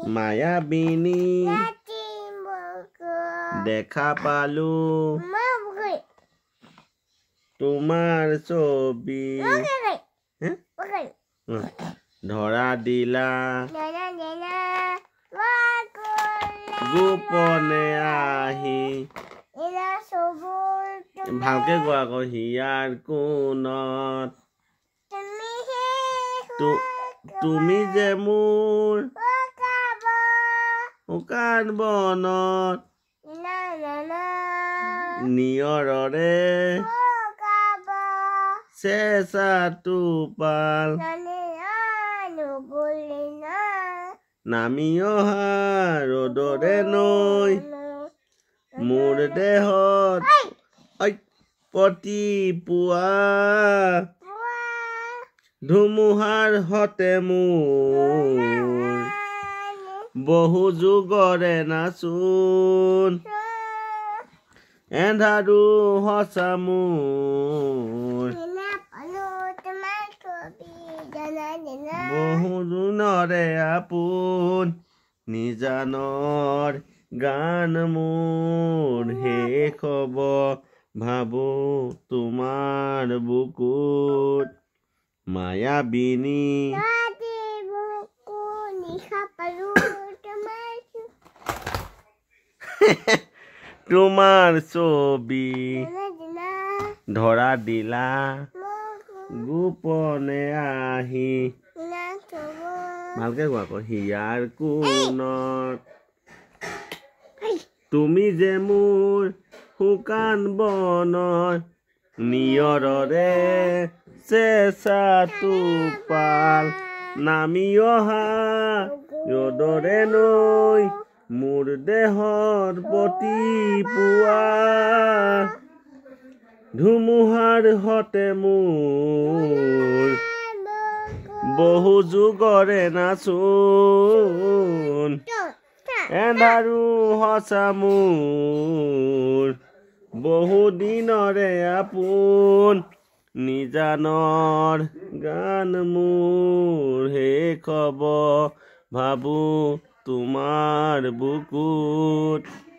মায়াবিনী দেখা পালো তোমাৰ ছবি ধৰা দিলা গোপনে আহি ভালকে কোৱা আকৌ হিয়াৰ কোণত তুমি যে মোৰ শুকান বনত নিয়ৰৰে চেঁচা টোপাল নামি অহা ৰ'দৰে নৈ মোৰ দেহত প্ৰতি পুৱা ধুমুহাৰ হতে মোৰ বহু যুগৰে নাচোন এন্ধাৰো সঁচা মোৰ বহু জোনৰে আপোন নিজানৰ গান মোৰ শেষ হ'ব ভাবো তোমাৰ বুকুত মায়াবিনী তোমাৰ ছবি ধৰা দিলা গোপনে আহি ভালকে কোৱা আকৌ হিয়াৰ কোণত তুমি যে মোৰ শুকান বনৰ নিয়ৰৰে চেঁচা টোপাল নামি অহা ৰ'দৰে নৈ মোৰ দেহৰ প্ৰতি পুৱা ধুমুহাৰ হতে মোৰ বহু যুগৰে নাচোন এন্ধাৰো সঁচা মোৰ বহু দিনৰে আপোন নিজানৰ গান মোৰ শেষ হ'ব ভাবো তোমাৰ বুকুত